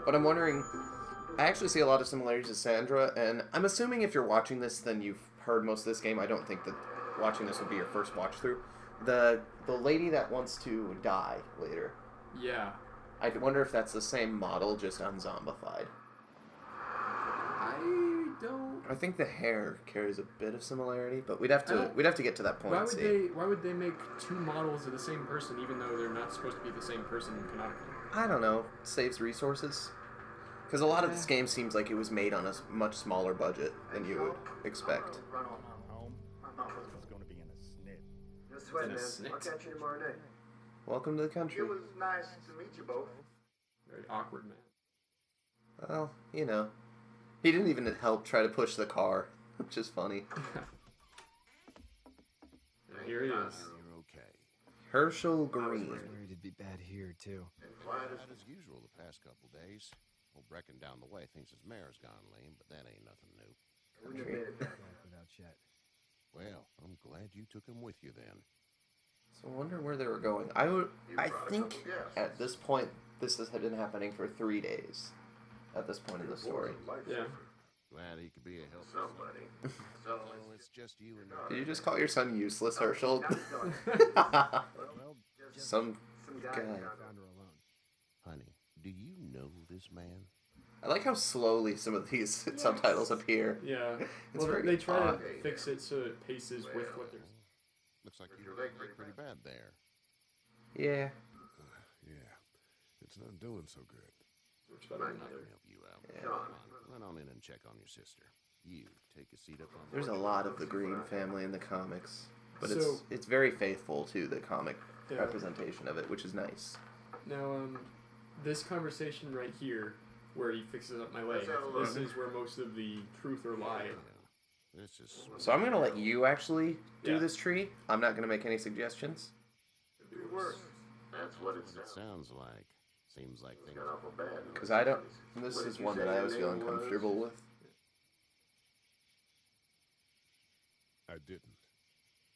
But I'm wondering, I actually see a lot of similarities to Sandra, and I'm assuming if you're watching this, then you've heard most of this game. I don't think that watching this would be your first watch through. The lady that wants to die later. Yeah. I wonder if that's the same model, just unzombified. I don't. I think the hair carries a bit of similarity, but we'd have to get to that point. Why would they make two models of the same person, even though they're not supposed to be the same person canonically? I don't know. Saves resources. Because a lot of this game seems like it was made on a much smaller budget than you would expect. In a snit. I'll catch you tomorrow night. Welcome to the country. It was nice to meet you both. Very awkward, man. Well, you know. He didn't even help try to push the car, which is funny. And here he is. You're okay. Herschel Green. Worried it'd be bad here, too. Quiet as usual the past couple days. Old Brecken down the way thinks his mare's gone lame, but that ain't nothing new. Wouldn't have made it back. Without Chet. Well, I'm glad you took him with you then. So I wonder where they were going. I think at this point, this has been happening for 3 days. At this point in the story. Yeah. Glad he could be a help. Somebody. So it's just you and Did you just call your son useless, Herschel? Well, Some guy. guy. found her alone. Honey, do you know this man? I like how slowly some of these subtitles appear. Yeah. It's Well, very they try odd. to fix it so it paces with what they're. Looks like you were pretty bad there. Yeah. Yeah, it's not doing so good. Which better than I can another. help you out. Yeah. Come on, run on in and check on your sister. You take a seat up on the There's a lot of the Green family in the comics. But So- it's very faithful to the comic Yeah. representation of it, which is nice. Now, this conversation right here, where he fixes up my leg, this is where most of the truth or lie. Yeah. This is So I'm going to let you actually do Yeah. this tree. I'm not going to make any suggestions. Could be worse. That's what it it sounds like. Seems like things got awful bad. Because I don't... This is one that I was feeling comfortable with. I didn't.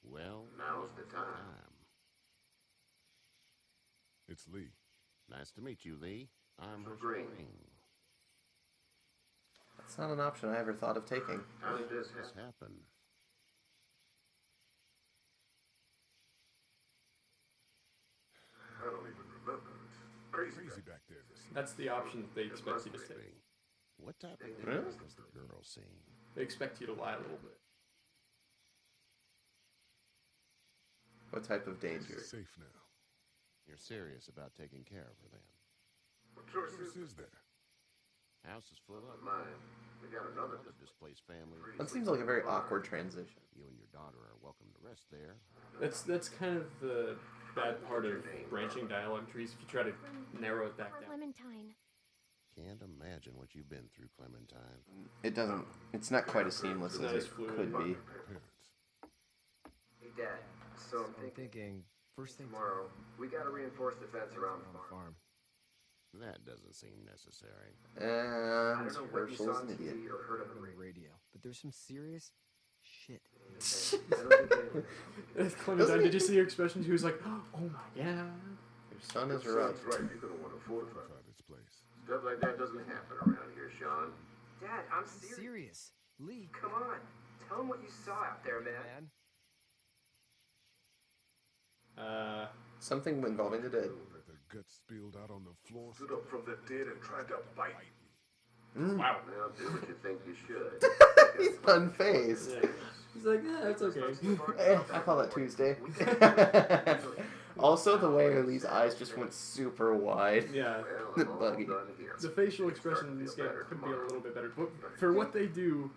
Well, Now's the time. It's Lee. Nice to meet you, Lee. I'm Green. That's not an option I ever thought of taking. How did this This happen? happened. I don't even remember. It's Crazy back there. That's the option that they expect you to take. What type of Really? things does the girl see? They expect you to lie a little bit. What type of danger? Safe now. You're serious about taking care of her then? What choice What is is there? House is full of mine? We got another. displaced family. That seems like a very awkward transition. You and your daughter are welcome to rest there. That's kind of the bad part of branching dialogue trees. If you try to narrow it back down. Clementine. Can't imagine what you've been through, Clementine. It doesn't... It's not quite as seamless Not as as it fluid. could be. Parents. Hey, Dad. So I'm I'm thinking thinking, first thing tomorrow we got to reinforce the fence around the on the farm. farm. That doesn't seem necessary. I And don't know what you saw Herschel's on an idiot. TV or heard on On the the radio. But there's some serious shit. I don't think anything. Clementine, did you see her expression? She was like, "Oh my god." Your son is right. Right, you're gonna want to fortify. Fortified its place. Stuff like that doesn't happen around here, Sean. Dad, I'm serious. Serious. Lee. Come on, tell him what you saw out there, man. Something involving the dead. The guts spilled out on the floor. Stood up from the dead and tried to bite me. Wow. Now do what you think you should. He's unfazed. Yeah. He's like, "Yeah, it's okay." I call it Tuesday. Also, the way Lee's eyes just went super wide. Yeah. Well, I'm all Buggy. done here. The facial expression in this game could be a little bit better. But for what they do,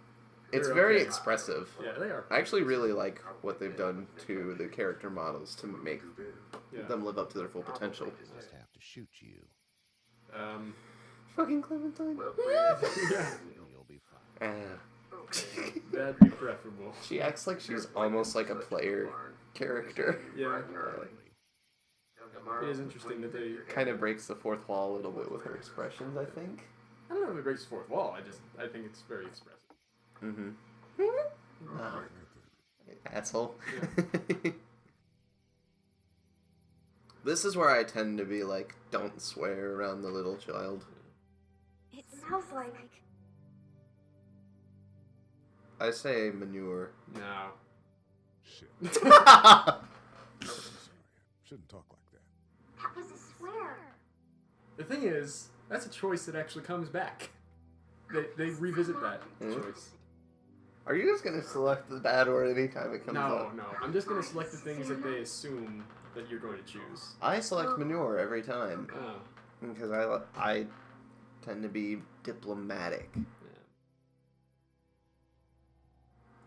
It's they're very okay. expressive. Yeah, they are. I actually really like what they've done to the character models to make Yeah. them live up to their full potential. Just have to shoot you. Fucking Clementine. Well, please. Yeah. You'll be fine. That'd be preferable. She acts like she's almost like a player character. Yeah. Early. It is interesting that they. Kind of breaks the fourth wall a little bit with her expressions, I think. I don't know if it breaks the fourth wall. I think it's very expressive. Mm-hmm. Oh, asshole. This is where I tend to be like, don't swear around the little child. smells like. I say manure. No. Shit. I Shouldn't talk like that. That was a swear. The thing is, that's a choice that actually comes back. They revisit that choice. Are you just gonna select the bad word anytime it comes No, up? no. I'm just gonna select the things that they assume that you're going to choose. I select manure every time Oh. because I tend to be diplomatic. Yeah.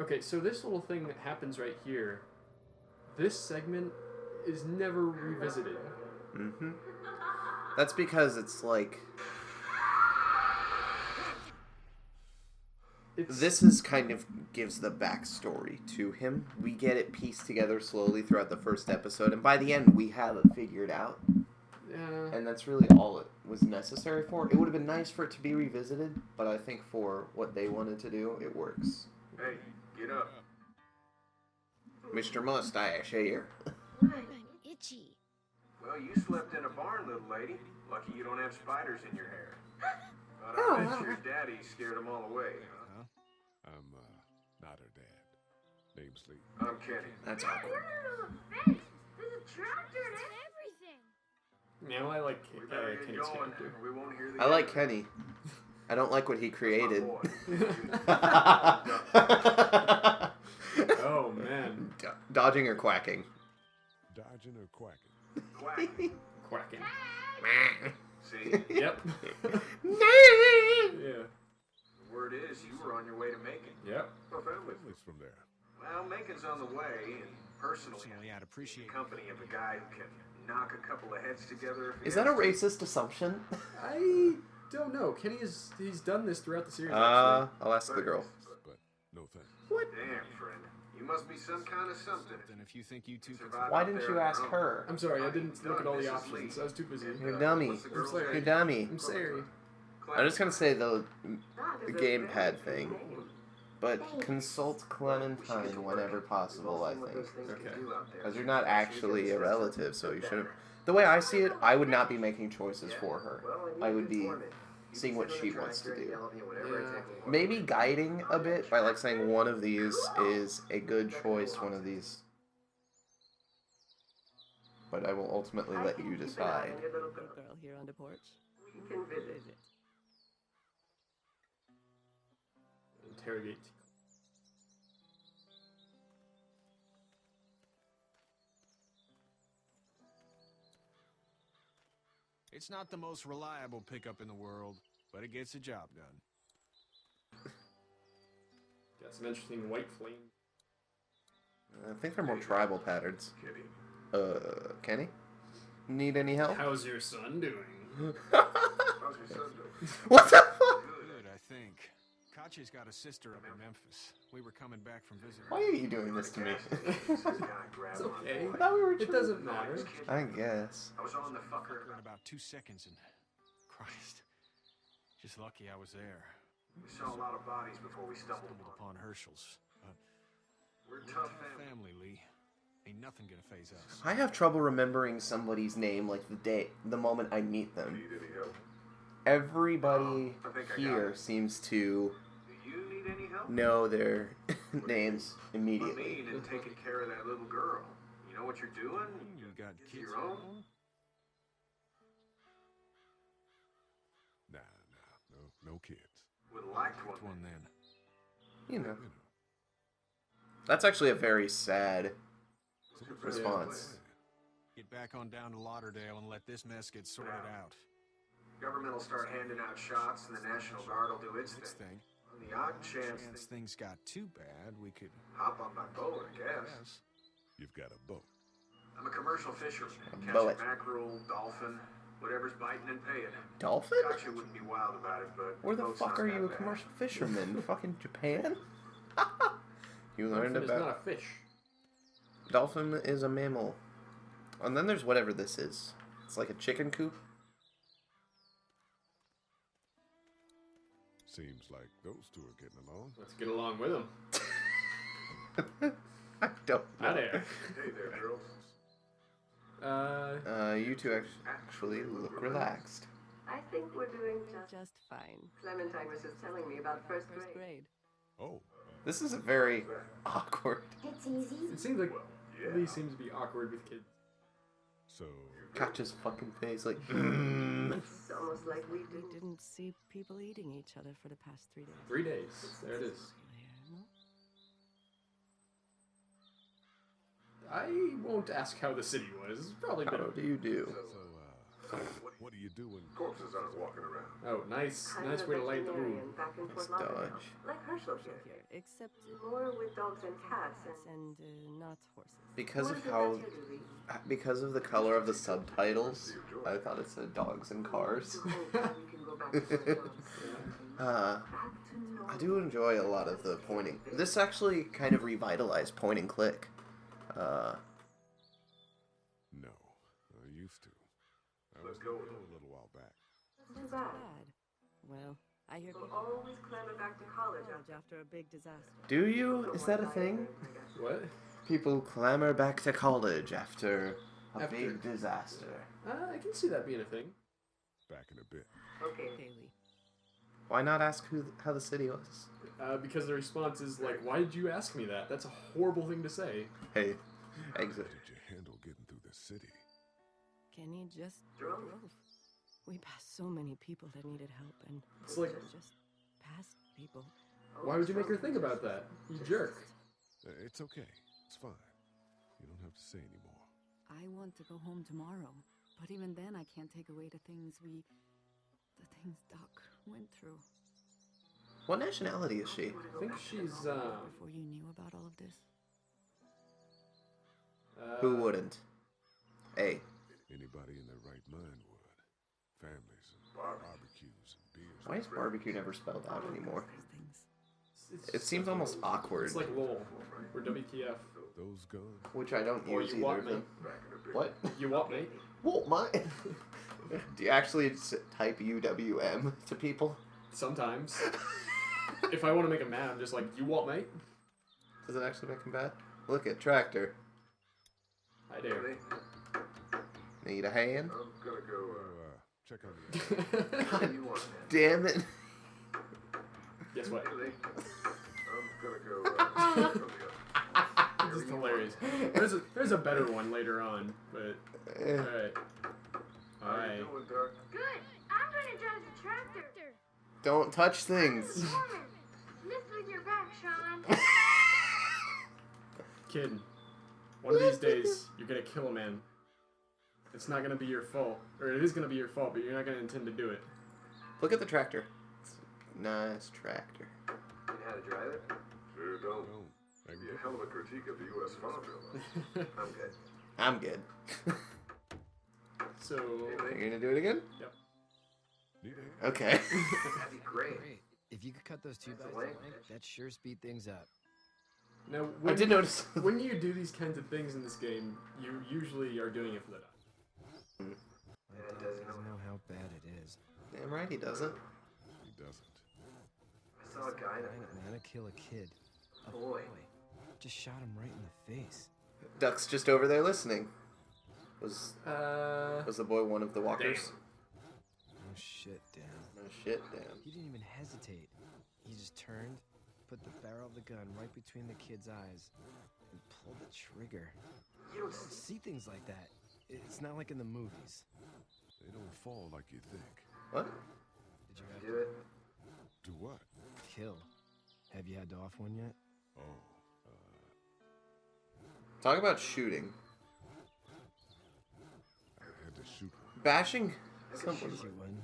Okay, so this little thing that happens right here, this segment is never revisited. Mm-hmm. That's because it's like this is kind of gives the backstory to him. We get it pieced together slowly throughout the first episode, and by the end we have it figured out. Yeah. And that's really all it was necessary for. It would have been nice for it to be revisited, but I think for what they wanted to do, it works. Hey, get up. Mr. Mustache here. I'm itchy. Well, you slept in a barn, little lady. Lucky you don't have spiders in your hair. But Oh, I bet wow. your daddy scared them all away, huh? I'm, not her dad. Name's Lee. I'm Kenny. That's Look awkward. at the face. There's a tractor and everything. Now I like We better get Kenny's going, character. or we won't hear the I like end. Kenny. I don't like what he created. Oh man, Dodging or quacking? Dodging or quacking? Quack. quacking. See? Yep. Yeah. The word is you were on your way to Macon. Yep. Well, family. Family's from there. Well, Macon's on the way, and personally, I'd appreciate the company of a guy who can knock a couple of heads together. If he Is that a has to. racist assumption? I don't know. He's done this throughout the series. Actually. I'll ask the girl. But no thanks. Damn, friend. You must be some kind of something. And if you think you two could... Survive Why out didn't there you on ask your own. her? I'm sorry, I didn't look at all the Mrs. options. Lee. I was too busy. You're dummy. What's the girl's sorry. You name? dummy. I'm sorry. I'm just gonna say the gamepad thing, but consult Clementine whenever possible, I think. Okay. Because you're not actually a relative, so you shouldn't. The way I see it, I would not be making choices for her. I would be seeing what she wants to do. Maybe guiding a bit by like saying one of these is a good choice, one of these. But I will ultimately let you decide. Little girl here on the porch. You can visit. Interrogate. It's not the most reliable pickup in the world, but it gets the job done. Got some interesting white flame. I think they're more tribal patterns. Kitty. Kenny? Need any help? How's your son doing? How's your son doing? What the fuck? Good, I think. Kachi's got a sister up in Memphis. We were coming back from visiting. Why are you doing this to me? It's okay. I thought we were It doesn't matter. I guess. I was on the fucker. In about 2 seconds and... Christ. Just lucky I was there. We saw a lot of bodies before we stumbled Stumbled upon. upon Herschel's. But We're a we're a tough tough family. family, Lee. Ain't nothing gonna phase us. I have trouble remembering somebody's name like the moment I meet them. Need any help? Everybody I think I got here it. seems to Do you need any help? know their names I immediately. mean, in taking care of that little girl. You know what you're doing? You got It's kids your of own? your own? Nah, no kids. Would liked one. Which one then? You know, You know, that's actually a very sad What's your response. Get back on down to Lauderdale and let this mess get sorted out. Government will start handing out shots, and the National Guard will do its Next thing. thing, On the odd chance, chance they things got too bad, we could... hop on my boat, I guess. Yes. you've got a boat. I'm a commercial fisherman. A boat. Catching mackerel, dolphin, whatever's biting and paying. Dolphin? Gotcha wouldn't be wild about it, but Where the boat's fuck not are that you a bad. commercial fisherman? Fucking Japan? You learned Dolphin is not about a fish. dolphin is a mammal. And then there's whatever this is. It's like a chicken coop. Seems like those two are getting along. Let's get along with him. I don't Hi know. there. Hey there, girls. You two actually look relaxed. I think we're doing Just fine. Clementine was just telling me about first grade. Oh, This is a very awkward. It's easy. It seems like Lee seems to be awkward with kids. so Catch his fucking face like. It's almost like we We didn't see people eating each other for the past 3 days. 3 days. There it is. Yeah, no? I won't ask how the city was. It's probably How been. do you do? what do you do when Corpses aren't walking around. Oh, nice kind nice of way a to light the mood. veterinarian back in Nice Fort Lauderdale. dodge. Like Herschel Here, here. except More with dogs and cats and not horses. Because What of is it how, that you do, Lee? because of the color of the subtitles, I thought it said dogs and cars. To hope that we can go back to the dogs. Uh, Back to normal. I do enjoy a lot of the pointing. This actually kind of revitalized point and click. No, I used to. I Let's was go. a little while back. Too bad. Bad. Well, I hear We'll people always clamber back to college after a big disaster. Do you? Is that a thing? What? People clamor back to college after a After- big disaster. I can see that being a thing. Back in a bit. Okay. Daily. Why not ask how the city was? Because the response is like, "Why did you ask me that? That's a horrible thing to say." Hey, How exit. did you handle getting through the city? Kenny just Drove. drove. We passed so many people that needed help, and It's like, just past people. why would you make her think about that? You jerk. It's okay. It's fine. You don't have to say anymore. I want to go home tomorrow, but even then I can't take away the things Doc went through. What nationality is she? I think she's Before you knew about all of this, Who wouldn't? Hey, Anybody in their right mind would. Families and barbecues and beers. why is barbecue never spelled out anymore? those things. It seems almost awkward. It's like LOL or WTF. Those guns. Which I don't Or use you either what, of them. mate? What? You what, mate? Well, my. Do you actually type UWM to people? Sometimes. If I want to make them mad, I'm just like, "You what, mate?" Does it actually make them bad? Look at tractor. I do. Need a hand? I'm gonna go, Check on the. God you want, man? damn it. Guess what? Really? I'm gonna go, This is hilarious. There's a better one later on, but alright. How you Alright. doing, Doc? Good. I'm gonna drive the tractor. Don't touch things. Woman, lift with your back, Sean. Kid, one of these days, you're gonna kill a man. It's not gonna be your fault. Or it is gonna be your fault, but you're not gonna intend to do it. Look at the tractor. It's a nice tractor. You know how to drive it? Sure don't. Don't. I can Be a get hell of a critique of the U.S. Farm Bill. I'm good. I'm good. So, You're gonna do it again? yep. need a hand. Okay. That'd be great. Great. If you could cut those two That's bags a length. blank, that sure speed things up. Now, I when, did notice. when you do these kinds of things in this game, you usually are doing it for the dog. Yeah, it He doesn't doesn't know. know how bad it is. Damn right he doesn't. He doesn't. I saw a guy in Violent man to kill a kid. A Boy. Just shot him right in the face. Duck's just over there listening. Was Was the boy one of the walkers? Oh shit, Dan. No shit, damn. He didn't even hesitate. He just turned, put the barrel of the gun right between the kid's eyes, and pulled the trigger. You don't You don't see things like that. It's not like in the movies. They don't fall like you think. What? Did you have do to it. Do what? kill? Have you had to off one yet? Oh, Talk about shooting. I had to shoot one. Bashing Shoot someone. you one,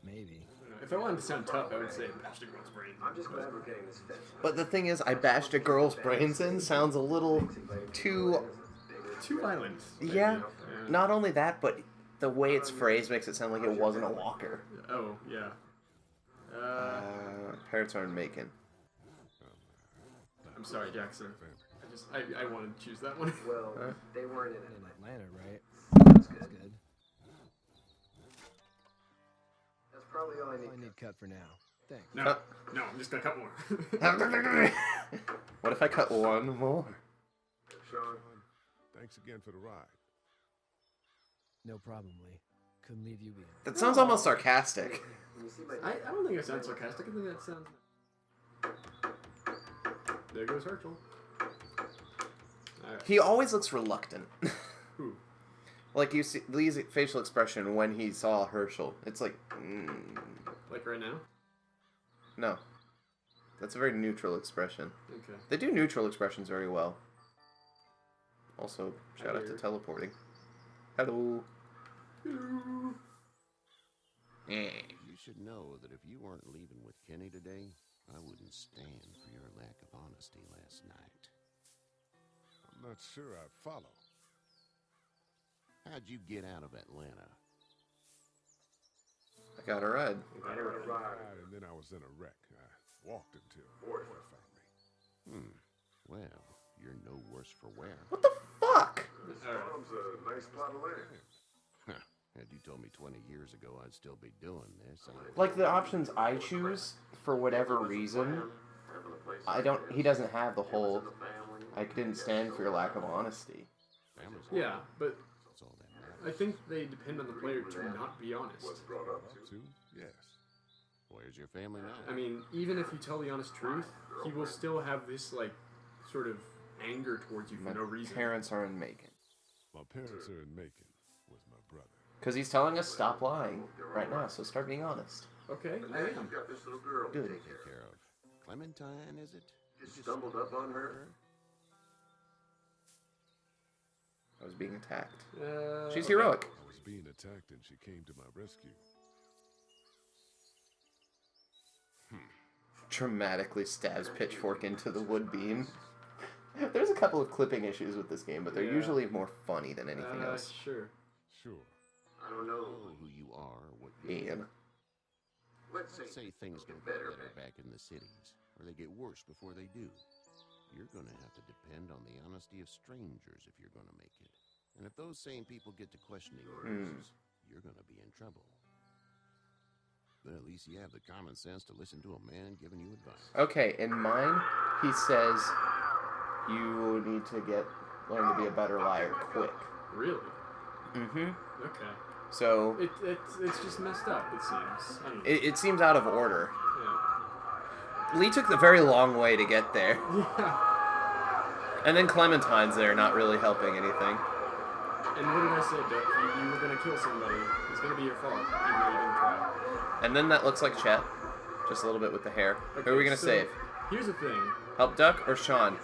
maybe. If I wanted to sound tough, I would say bash the girl's brain. I'm just glad we're getting this fixed. But the thing is, I bashed a girl's brains in sounds a little too. Too violent. Yeah. Not only that, but the way it's phrased makes it sound like it wasn't a walker. Oh, yeah. Parents are in Macon. I'm sorry, Jackson. I wanted to choose that one. Well, they weren't in In it. Atlanta, right? That's That's good. good. That's probably all I All I need. need cut for now. Thanks. No, no, I'm just gonna cut more. What if I cut one more? Sean, Thanks again for the ride. No problem, Lee. couldn't leave you either. That sounds almost sarcastic. I don't think it sounds sarcastic. I think that sounds... There goes Herschel. Alright. He always looks reluctant. Who? Like, you see Lee's facial expression when he saw Herschel. It's like, Like right now? No. That's a very neutral expression. Okay. They do neutral expressions very well. Also, shout out to teleporting. Hello. Hello. You should know that if you weren't leaving with Kenny today, I wouldn't stand for your lack of honesty last night. I'm not sure I follow. How'd you get out of Atlanta? I got a ride. And then I was in a wreck. I walked until Boy found me. Well, you're no worse for wear. What the fuck? This farm's a nice plot of land. Had you told me 20 years ago I'd still be doing this, Like, the options I choose, for whatever reason, he doesn't have the whole, I didn't stand for your lack of honesty. Yeah, but I think they depend on the player to not be honest. Yes. Where's your family now? I mean, even if you tell the honest truth, he will still have this, like, sort of anger towards you for no reason. My parents are in Macon. My parents are in Macon with my brother. Because he's telling us stop lying right now, so start being honest. Okay, I am. Got this little girl to Good. take Take care of. Clementine, is it? Just stumbled up on her. I was being attacked. She's Okay. heroic. I was being attacked and she came to my rescue. Dramatically stabs pitchfork into the wood beam. There's a couple of clipping issues with this game, but they're usually more funny than anything else. Sure. Sure. I don't know. Who you are, what you Ian. Let's say things don't get better back in the cities, or they get worse before they do. You're gonna have to depend on the honesty of strangers if you're gonna make it. And if those same people get to questioning your answers, you're gonna be in trouble. But at least you have the common sense to listen to a man giving you advice. Okay, in mine, he says you need to learn to be a better liar quick. Really? Mm-hmm. Okay. So It's just messed up, it seems. I don't know. it seems out of order. Yeah. Lee took the very long way to get there. Yeah. And then Clementine's there, not really helping anything. And what did I say, Duck? You were gonna kill somebody. It's gonna be your fault, even though you didn't try. And then that looks like Chet. Just a little bit with the hair. Okay, Who are we going to so save? Here's the thing. Help Duck or Sean?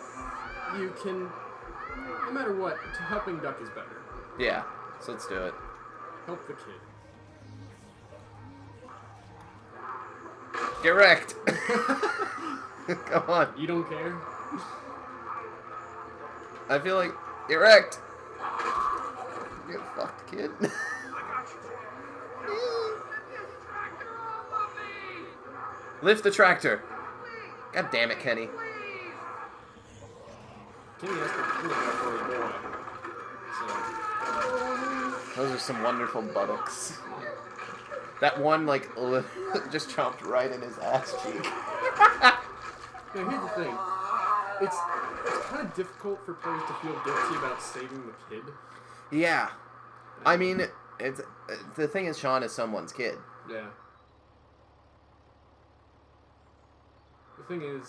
You can, no matter what, helping Duck is better. Yeah, so let's do it. Help the kid. Get wrecked! Come on. You don't care? I feel like, get wrecked! Get fucked, kid. Lift the tractor. God damn it, Kenny. Kenny has to look out for his boy. Those are some wonderful buttocks. That one, like, just chomped right in his ass cheek. Now, here's the thing. It's kind of difficult for players to feel guilty about saving the kid. Yeah. I mean, the thing is, Sean is someone's kid. Yeah. The thing is,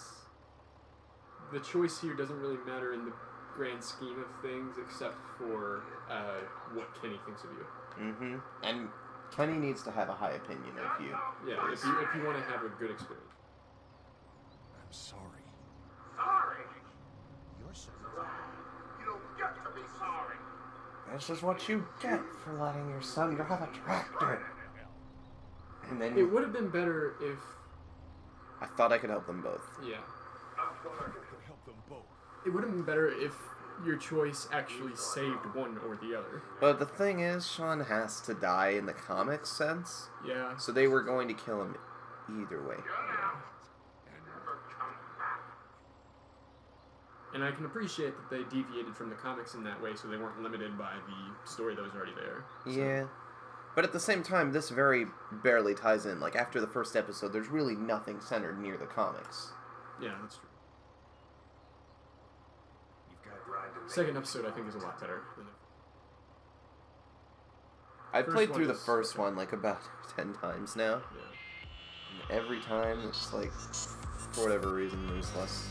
the choice here doesn't really matter in the grand scheme of things, except for what Kenny thinks of you. Mm-hmm. And Kenny needs to have a high opinion of you. Yeah, if you want to have a good experience. I'm sorry. Sorry? You're sorry. You don't get to be sorry. This is what you get for letting your son drive a tractor. And then It would have been better if... I thought I could help them both. Yeah. I thought I could Help them both. It would have been better if your choice actually saved one or the other. But the thing is, Sean has to die in the comic sense. Yeah. So they were going to kill him either way. And I can appreciate that they deviated from the comics in that way, so they weren't limited by the story that was already there. So. Yeah. But at the same time, this very barely ties in. Like, after the first episode, there's really nothing centered near the comics. Yeah, that's true. Second episode, I think, is a lot better than I've First played one through the was first okay. one like about 10 times now. Yeah. And every time it's like, for whatever reason, there's less.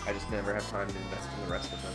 I just never have time to invest in the rest of them.